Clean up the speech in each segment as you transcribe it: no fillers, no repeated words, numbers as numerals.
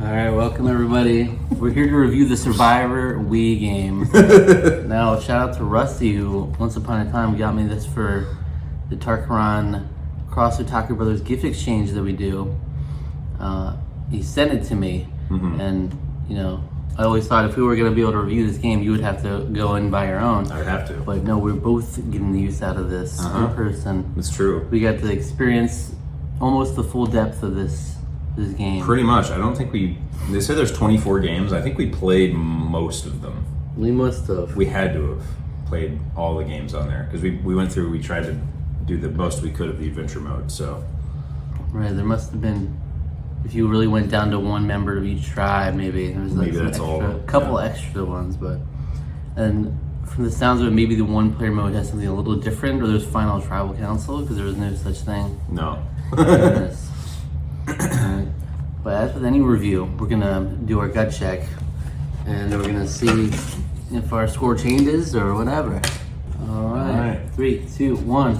Alright, welcome everybody. We're here to review the Survivor Wii game. Now, shout out to Rusty, who once upon a time got me this for the Tarqaron Cross Otaku Brothers gift exchange that we do. He sent it to me, and I always thought if we were going to be able to review this game, you would have to go and buy your own. I would have to. But no, we're both getting the use out of this in person. It's true. We got to experience almost the full depth of this game. Pretty much. I don't think they say there's 24 games. I think we played most of them. We must have. We had to have played all the games on there because we went through, we tried to do the most we could of the adventure mode, so. Right, there must have been, if you really went down to one member of each tribe, maybe. There was like maybe that's a couple extra ones, but. And from the sounds of it, maybe the one player mode has something a little different, or there's Final Tribal Council, because there was no such thing. No. But as with any review, we're gonna do our gut check, and we're gonna see if our score changes or whatever. All right. 3, 2, 1.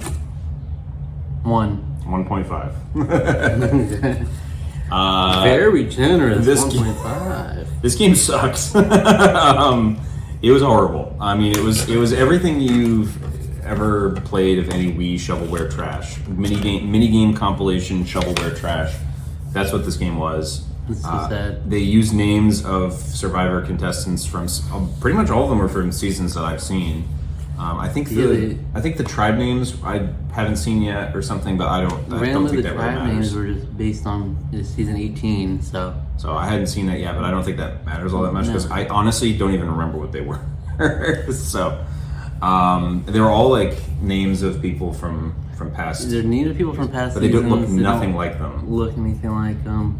1.5. Very generous. This 1.5. This game sucks. It was horrible. I mean, it was everything you've ever played of any Wii shovelware trash. Minigame compilation shovelware trash. That's what this game was. It's so sad. They use names of Survivor contestants from pretty much all of them are from seasons that I've seen. I think the tribe names I haven't seen yet or something, but I don't think that really matters. The tribe names were just based on season 18, so I hadn't seen that yet, but I don't think that matters all that much because I honestly don't even remember what they were. So they were all like names of people from past. They're names of people from past, but they don't look nothing like them. Look anything like them.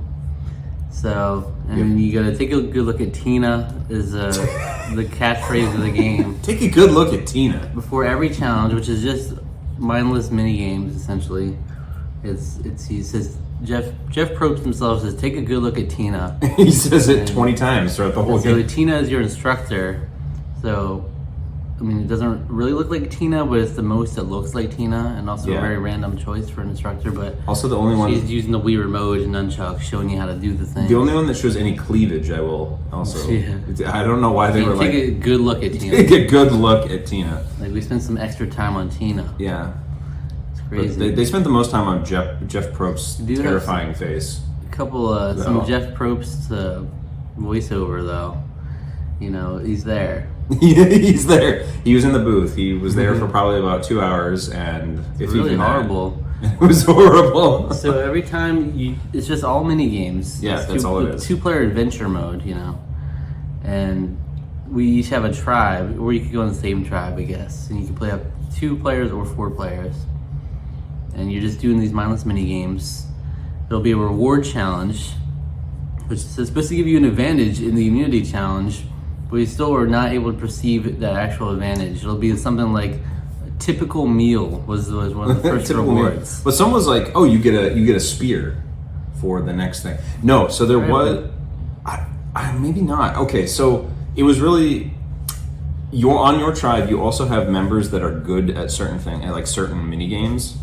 So, and you gotta take a good look at Tina is the catchphrase of the game. Take a good look at Tina. Before every challenge, which is just mindless mini games essentially. He says Jeff Probst himself says, take a good look at Tina. He says it 20 times throughout the whole game. So Tina is your instructor. So I mean, it doesn't really look like Tina, but it's the most that looks like Tina, and also a very random choice for an instructor. But also the only one she's using the Wii remote and nunchuck, showing you how to do the thing. The only one that shows any cleavage, I will also. I don't know why they were like. Take a good look at Tina. Take a good look at Tina. Like we spent some extra time on Tina. Yeah, it's crazy. They spent the most time on Jeff Probst's terrifying face. A couple some Jeff Probst voiceover though. He's there. He's there. He was in the booth. He was there for probably about 2 hours, and it's really horrible. It was horrible. So every time it's just all mini games. Yeah, that's all it is. 2-player adventure mode, and we each have a tribe, or you could go in the same tribe, I guess, and you can play up 2 players or 4 players, and you're just doing these mindless mini games. There'll be a reward challenge, which is supposed to give you an advantage in the immunity challenge. But we still are not able to perceive that actual advantage. It'll be something like a typical meal was one of the first rewards. But someone was like, "Oh, you get a spear for the next thing." No, so there was, maybe not. Okay, so it was really on your tribe. You also have members that are good at certain things, at like certain mini games.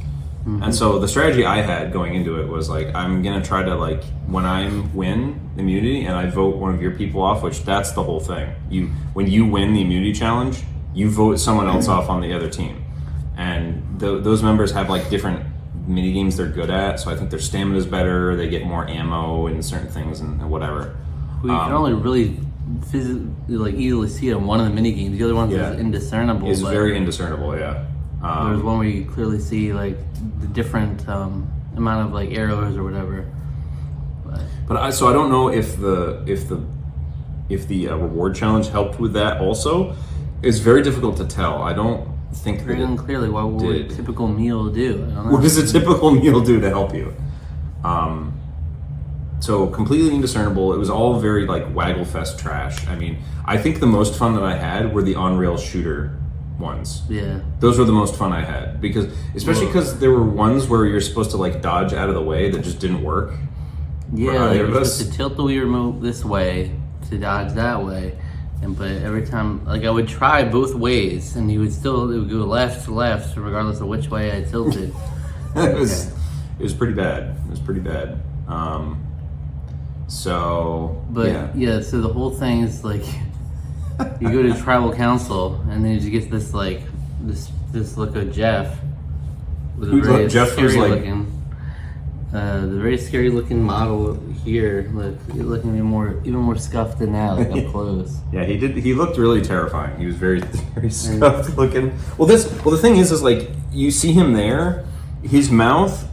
And so the strategy I had going into it was like, I'm gonna try to like when I win immunity and I vote one of your people off, which that's the whole thing. When you win the immunity challenge, you vote someone else off on the other team, and those members have like different mini games they're good at. So I think their stamina is better. They get more ammo and certain things and whatever. We can only really easily see it in one of the mini games. The other one's is indiscernible. It's very indiscernible. Yeah. There's one where you clearly see like the different amount of like arrows or whatever. But so I don't know if the reward challenge helped with that. Also, it's very difficult to tell. I don't think very unclearly what would a typical meal do. I don't know. What does a typical meal do to help you? So completely indiscernible. It was all very like Wagglefest trash. I mean, I think the most fun that I had were the on-rail shooter ones. Yeah. Those were the most fun I had especially because there were ones where you're supposed to like dodge out of the way that just didn't work. Yeah, you're supposed to tilt the Wii remote this way to dodge that way. But every time, like I would try both ways and it would go left to left regardless of which way I tilted. It was pretty bad. So, But yeah, so the whole thing is like you go to tribal council and then you get this like this look of Jeff with a very scary looking the very scary looking model here, looking even more scuffed than that, like up close. Yeah, he looked really terrifying. He was very scuffed looking. Well the thing is like you see him there, his mouth,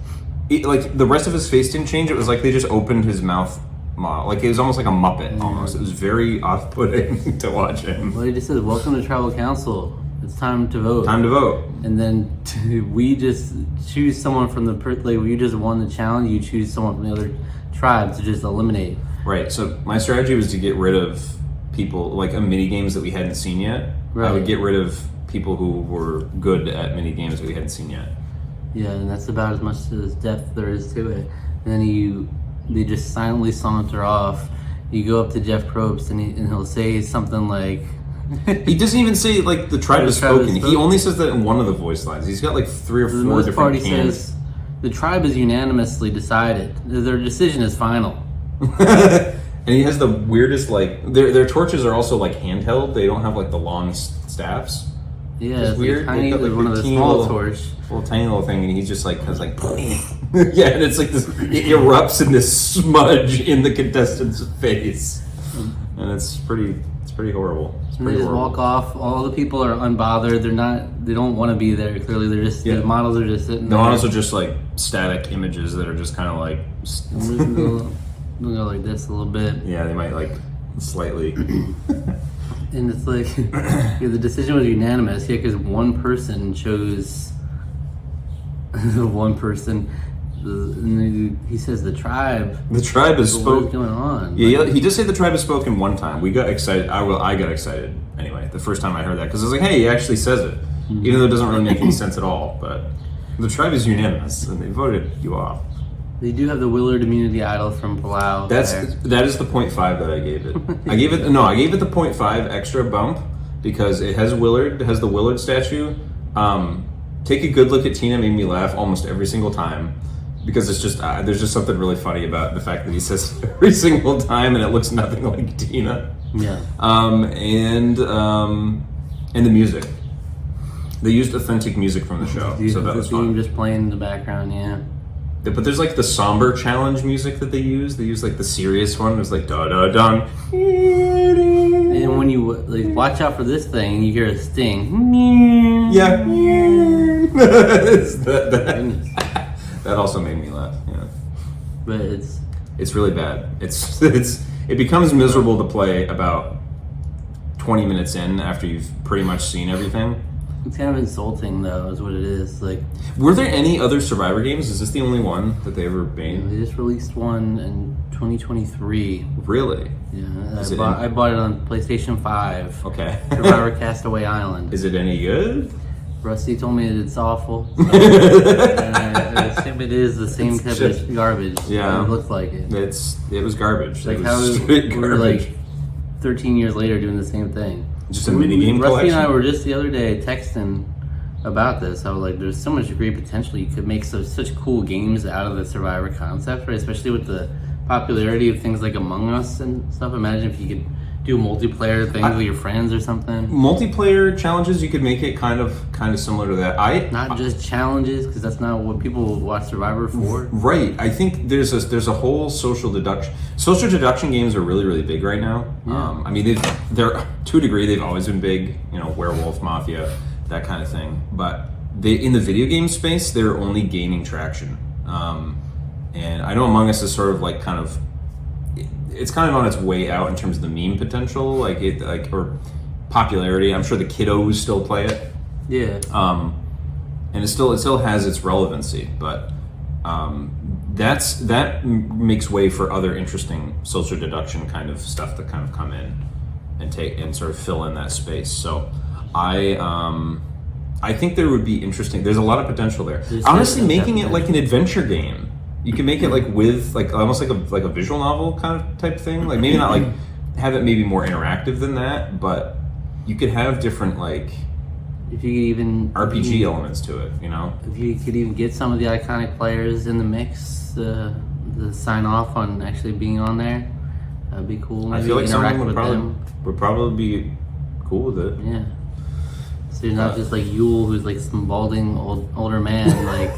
like the rest of his face didn't change. It was like they just opened his mouth model. Like it was almost like a Muppet almost. It was very off-putting to watch him. Well, he just says, "Welcome to tribal council. It's time to vote." Time to vote. And then we just choose someone from the like you just won the challenge. You choose someone from the other tribe to just eliminate. Right. So my strategy was to get rid of people like mini games that we hadn't seen yet. Right. I would get rid of people who were good at mini games that we hadn't seen yet. Yeah, and that's about as much as depth there is to it. And then they just silently saunter off. You go up to Jeff Probst and he'll say something like. He doesn't even say like the tribe has spoken. He only says that in one of the voice lines. He's got like 3 or 4 different cans. Says the tribe is unanimously decided. Their decision is final. And he has the weirdest like their torches are also like handheld. They don't have like the long staffs. Yeah, it's weird. Tiny, got, like one of the small torch. Little tiny little thing, and he just like has like yeah, and it's like this. It erupts in this smudge in the contestant's face, and it's pretty horrible. And they just walk off. All the people are unbothered. They don't want to be there. Clearly, they're just the models are just sitting. The models are just like static images that are just kind of like. We'll go like this a little bit. Yeah, they might like slightly. And it's like the decision was unanimous. Yeah, because one person chose. One person. And he says the tribe. The tribe has spoken. What's going on? Yeah, he did say the tribe has spoken one time. We got excited. I got excited anyway. The first time I heard that because I was like, hey, he actually says it, even though it doesn't really make any sense at all. But the tribe is unanimous, and they voted you off. They do have the Willard Immunity Idol from Palau. That is the 0.5 that I gave it. I gave it the 0.5 extra bump because it has Willard. It has the Willard statue. Take a good look at Tina made me laugh almost every single time because it's just there's just something really funny about the fact that he says every single time and it looks nothing like Tina. Yeah. And the music. They used authentic music from the show, so that was fun. Just playing in the background, yeah. But there's like the somber challenge music that they use. They use like the serious one. It was like da da dun. And when you like watch out for this thing, you hear a sting. Yeah. That also made me laugh. Yeah. But it's really bad. It becomes miserable to play about 20 minutes in after you've pretty much seen everything. It's kind of insulting, though, is what it is. Like, were there any other Survivor games? Is this the only one that they ever made? They just released one in 2023. Really? Yeah, I bought it on PlayStation 5. Okay. Survivor Castaway Island. Is it any good? Rusty told me that it's awful. And I assume it is the same type of garbage. Yeah, it looks like it. It was garbage. Like how we were like 13 years later doing the same thing. Just a mini game collection. Rusty and I were just the other day texting about this. I was like, there's so much great potential. You could make such cool games out of the Survivor concept, right? Especially with the popularity of things like Among Us and stuff. Imagine if you could do multiplayer things with your friends or something. Multiplayer challenges, you could make it kind of similar to that. Not just challenges, because that's not what people watch Survivor for. Right. I think there's a whole social deduction. Social deduction games are really, really big right now. Yeah. I mean, they're to a degree they've always been big. You know, Werewolf Mafia, that kind of thing. But in the video game space, they're only gaining traction. And I know Among Us is sort of like kind of. It's kind of on its way out in terms of the meme potential, or popularity. I'm sure the kiddos still play it. Yeah. And it still has its relevancy, but that makes way for other interesting social deduction kind of stuff to kind of come in and take and sort of fill in that space. So I think there would be interesting. There's a lot of potential there. Honestly, making it like an adventure game. You can make it like with like almost like a visual novel kind of type thing. Like maybe not like have it maybe more interactive than that, but you could have different like if you could even RPG elements to it. You know, if you could even get some of the iconic players in the mix, to sign off on actually being on there. That'd be cool. Maybe I feel like interact someone with would probably be cool with it. Yeah. So you're not just like Yule, who's like some balding older man, like,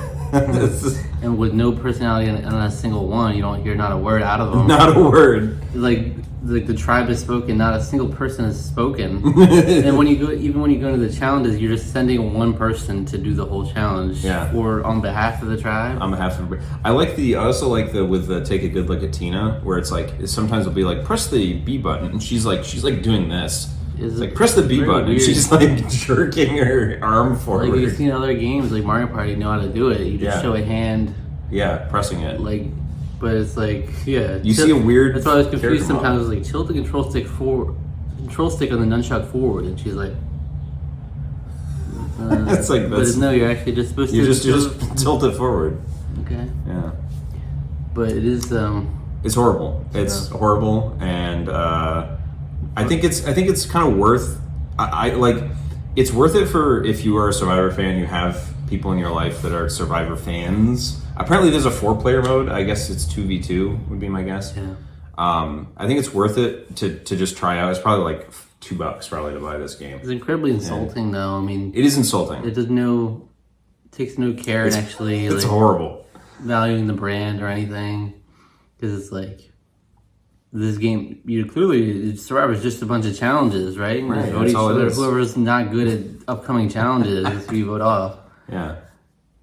and with no personality on a single one. You don't hear not a word out of him. Not a word. Like the tribe has spoken, not a single person has spoken. And when you go, even when you go into the challenges, you're just sending one person to do the whole challenge. Yeah. Or on behalf of the tribe. On behalf of, I also like the with the take a good look at Tina, where it's like sometimes it'll be like press the B button, and she's like doing this. It's like press the B button, and she's like jerking her arm forward. Like you've seen other games like Mario Party, you know how to do it. You just show a hand. Yeah, pressing it. Like, but it's like You see a weird. That's why I was confused sometimes. I was like, tilt the control stick forward, control stick on the nunchuck forward, and she's like. It's like but no, you're actually just supposed to. You just tilt it forward. Okay. Yeah. But it is. It's horrible. It's horrible, and I think it's kind of worth. I like. It's worth it for if you are a Survivor fan. You have people in your life that are Survivor fans. Apparently, there's a 4-player mode. I guess it's 2v2 would be my guess. Yeah. I think it's worth it to just try out. It's probably like $2 probably to buy this game. It's incredibly insulting, though. I mean, it is insulting. It takes no care in actually. It's horrible. Valuing the brand or anything, because it's like this game. You clearly Survivor is just a bunch of challenges, right? And Right. vote each other. Whoever's not good at upcoming challenges, you vote off. Yeah.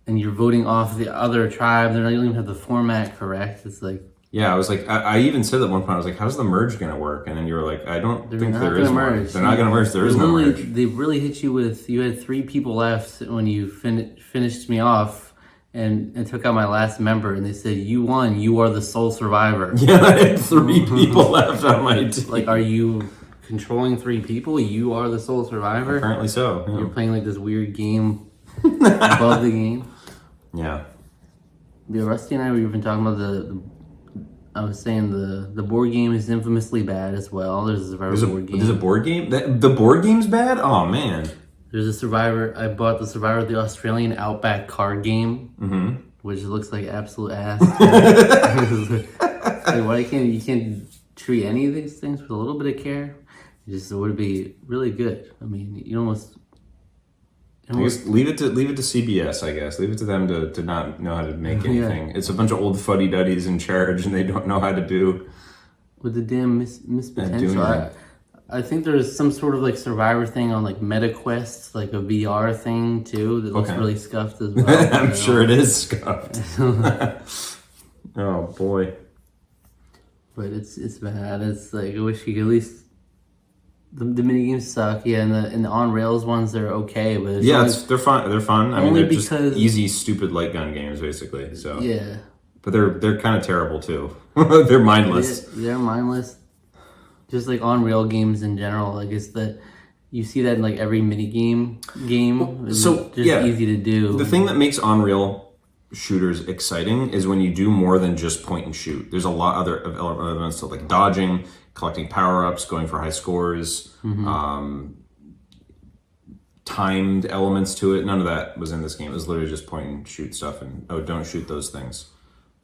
And you're voting off the other tribe. They don't even have the format correct. It's like. Yeah, I was like, I even said at one point, I was like, how's the merge going to work? And then you were like, I don't think there is merge. They're not going to merge. There is no merge. They really hit you with, you had 3 people left when you finished me off and took out my last member. And they said, you won. You are the sole survivor. Yeah, I had 3 people left on my team. Like, are you controlling 3 people? You are the sole survivor? Apparently so. Yeah. You're playing like this weird game above the game. Yeah. Yeah, Rusty and I, we've been talking about I was saying the board game is infamously bad as well. There's a Survivor board game. There's a board game? The board game's bad? Oh, man. There's a Survivor. I bought the Survivor, the Australian Outback card game, which looks like absolute ass. Like, why you can't treat any of these things with a little bit of care? It would be really good. I mean, you almost leave it to CBS, I guess. Leave it to them to not know how to make anything. It's a bunch of old fuddy-duddies in charge, and they don't know how to do... With the damn miss potential. I think there's some sort of like Survivor thing on like MetaQuest, like a VR thing too, that looks really scuffed as well. I'm sure it is scuffed. Oh, boy. But it's bad. It's like, I wish you could at least... The mini games suck, and the on rails ones they're okay, but they're fun. They're fun. I mean, they're because, just easy, stupid light gun games, basically. So yeah, but they're kind of terrible too. They're mindless. They're mindless. Just like on rail games in general, like it's that you see that in like every mini game. It's just easy to do. The thing that makes on rail shooters exciting is when you do more than just point and shoot. There's a lot other elements to like dodging, collecting power-ups, going for high scores, timed elements to it. None of that was in this game. It was literally just point and shoot stuff and, don't shoot those things.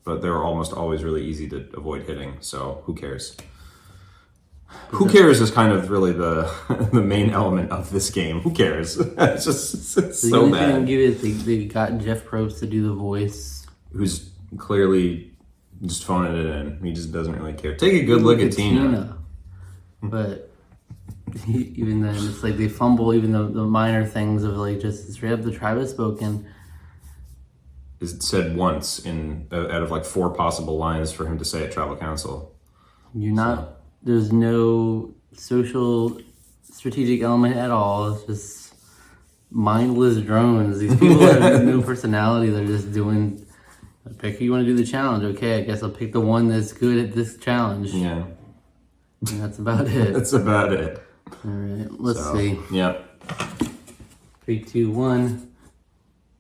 But they're almost always really easy to avoid hitting, so who cares? Who cares is kind of really the main element of this game. Who cares? It's so bad. They got Jeff Probst to do the voice. Who's clearly just phoning it in. He just doesn't really care. Take a good look at Tina. But even then, it's like they fumble even the minor things of like just straight up the tribe has spoken. Is said once out of like 4 possible lines for him to say at Tribal Council. There's no social strategic element at all. It's just mindless drones. These people have no personality. They're just doing, pick who you want to do the challenge. Okay, I guess I'll pick the one that's good at this challenge. Yeah. And that's about it. That's about it. All right, let's see. Yeah. 3, 2, 1.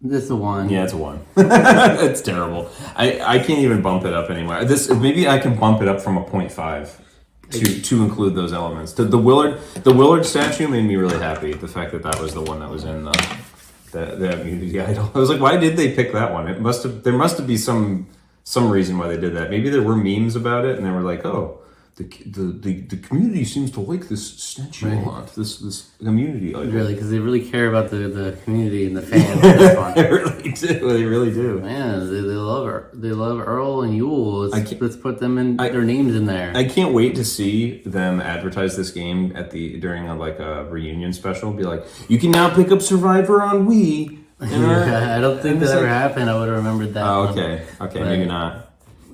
This is a 1. Yeah, it's a 1. It's terrible. I can't even bump it up anymore. Maybe I can bump it up from a 0.5. To include those elements. The Willard statue made me really happy. The fact that was the one that was in the immunity idol. I was like, why did they pick that one? There must have been some some reason why they did that. Maybe there were memes about it, and they were like, "Oh, the community seems to like this statue a lot. This community, really, because they really care about the community and the fans. This one. They really do. They really do. Man, they love her. They love Earl and Yule. Let's put them in their names in there. I can't wait to see them advertise this game during a reunion special. Be like, you can now pick up Survivor on Wii. I don't think that ever happened. I would have remembered that. Oh, okay, maybe not.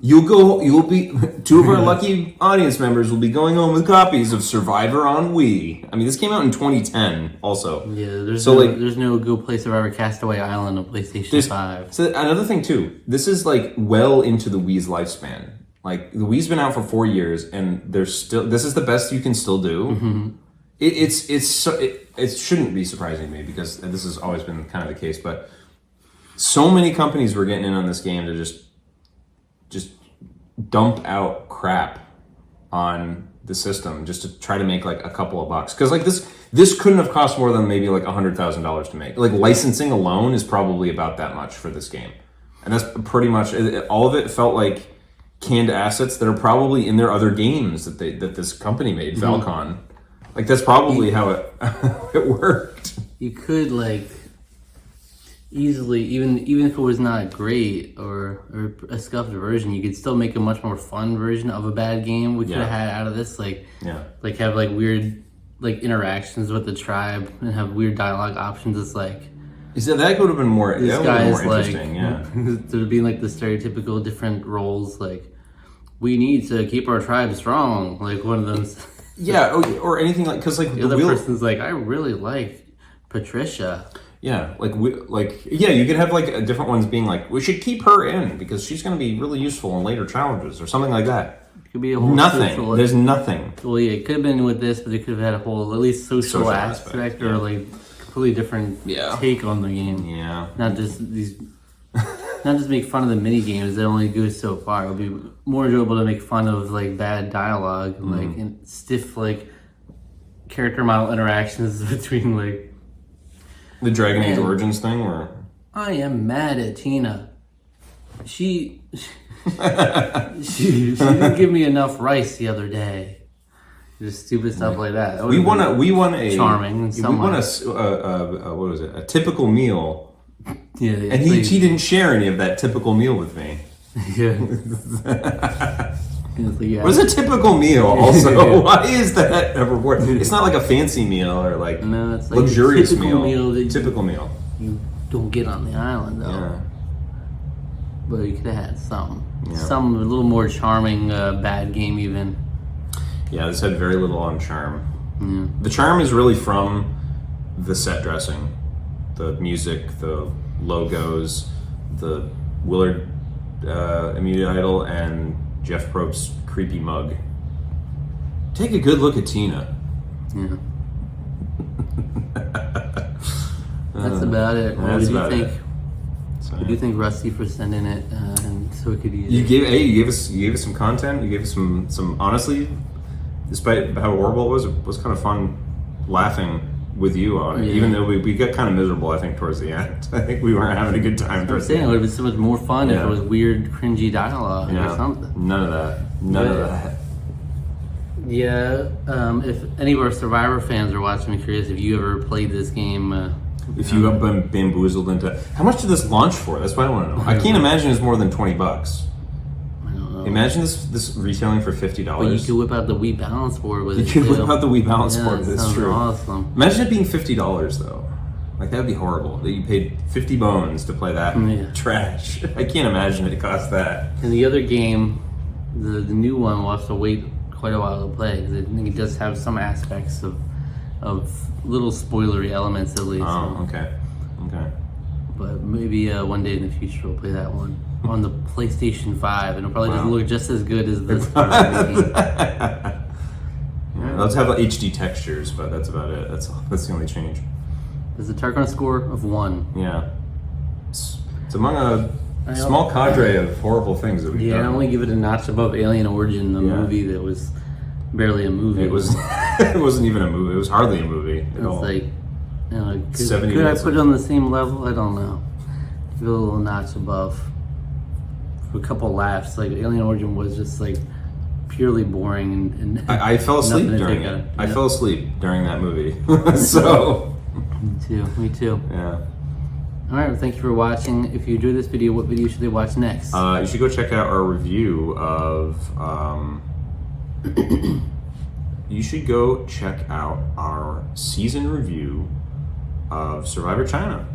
You'll be two of our lucky audience members will be going home with copies of Survivor on Wii. I mean, this came out in 2010 also. Yeah, there's no Go Play Survivor Castaway Island on PlayStation 5. So another thing too, this is like well into the Wii's lifespan. Like the Wii's been out for 4 years and this is the best you can still do. Mm-hmm. It shouldn't be surprising to me because this has always been kind of the case, but so many companies were getting in on this game to just dump out crap on the system just to try to make like a couple of bucks. Because like this couldn't have cost more than maybe like $100,000 to make. Like licensing alone is probably about that much for this game, and that's pretty much all of it. Felt like canned assets that are probably in their other games that this company made, Falcon. Like that's probably how it worked. You could like easily, even if it was not great or a scuffed version, you could still make a much more fun version of a bad game. We could have had out of this, like have like weird like interactions with the tribe and have weird dialogue options. It's like that could have been more. This guy is like, interesting. There'd be like the stereotypical different roles. Like we need to keep our tribe strong. Like one of those. Yeah, or anything like because like the other person's like, I really like Patricia. Yeah, you could have like different ones being like, we should keep her in because she's going to be really useful in later challenges or something like that. It could be a whole nothing. There's nothing. Well, yeah, it could have been with this, but it could have had a whole at least social aspect or like completely different take on the game. Yeah, not just make fun of the mini games that only go so far. It would be more enjoyable to make fun of like bad dialogue, like and stiff like character model interactions between like. The Dragon Age Origins thing, where I am mad at Tina. She didn't give me enough rice the other day. Just stupid stuff like that. We won a charming. We won what was it? A typical meal. Yeah, and he didn't share any of that typical meal with me. Yeah. What is a typical meal? Also, why is that a reward? It's not like a fancy meal or like it's like luxurious a typical meal. Typical meal. You don't get on the island though. Yeah. But you could have had something. Yeah. Some a little more charming bad game even. Yeah, this had very little on charm. Yeah. The charm is really from the set dressing, the music, the logos, the Willard immediate idol, and Jeff Probst's creepy mug. Take a good look at Tina. Yeah. That's about it. What do you think? What do you think, Rusty, for sending it and so we could use it? You gave us some content. You gave us some honestly, despite how horrible it was kind of fun laughing with you on it. Yeah. Even though we got kind of miserable, I think, towards the end. I think we weren't having a good time towards the end. It would have been so much more fun if it was weird, cringy dialogue or something. None of that. Yeah. If any of our Survivor fans are watching, I'm curious if you ever played this game. If you have been bamboozled into... How much did this launch for? That's what I want to know. I can't imagine it's more than $20. I don't know. Imagine this retailing for $50. But you could whip out the Wii Balance Board with it. You could whip out the Wii Balance Board. That's true. Awesome. Imagine it being $50 though. Like that'd be horrible. That you paid 50 bones to play that trash. I can't imagine it cost that. And the other game, the new one, will have to wait quite a while to play because I think it does have some aspects of little spoilery elements at least. Oh, okay. But maybe one day in the future we'll play that one on the PlayStation 5, and it'll probably just look just as good as this game. Let's have HD textures, but that's about it. That's the only change. There's a Tarqaron score of 1. Yeah. It's among a small cadre of horrible things that we've done. I only give it a notch above Alien Origin, the movie that was barely a movie. It was. It wasn't even a movie. It was hardly a movie at all. Like, could I put it on the same level? I don't know. Give it a little notch above. a couple laughs. Like Alien Origin was just like purely boring and I fell asleep nothing to during take it. out. I Yeah. fell asleep during that movie. So Me too. yeah. All right, well, thank you for watching. If you enjoyed this video, what video should they watch next? You should go check out our review of. You should go check out our season review of Survivor China.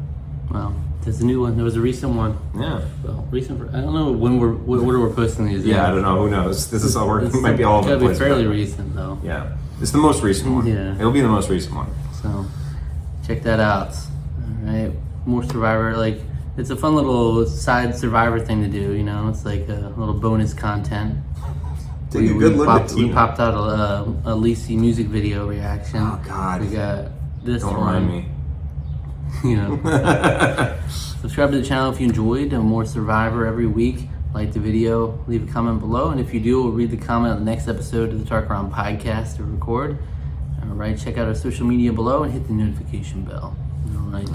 Well, there's a new one. There was a recent one. Yeah. Well, I don't know what order we're posting these. Yeah, I don't know. Who knows? This is all working. It might be all over the It's gotta place. be fairly but- recent though. Yeah. It's the most recent one. Yeah. It'll be the most recent one. So check that out. All right, more Survivor. Like it's a fun little side Survivor thing to do. You know, it's like a little bonus content. Take a good look at We Tina. popped out a Lacey music video reaction. Oh, God. We got this Don't one. remind me. You know. Subscribe to the channel if you enjoyed more Survivor every week. Like the video, leave a comment below, and if you do, we'll read the comment on the next episode of the Tarqaron podcast to record. All right, check out our social media below and hit the notification bell. All right.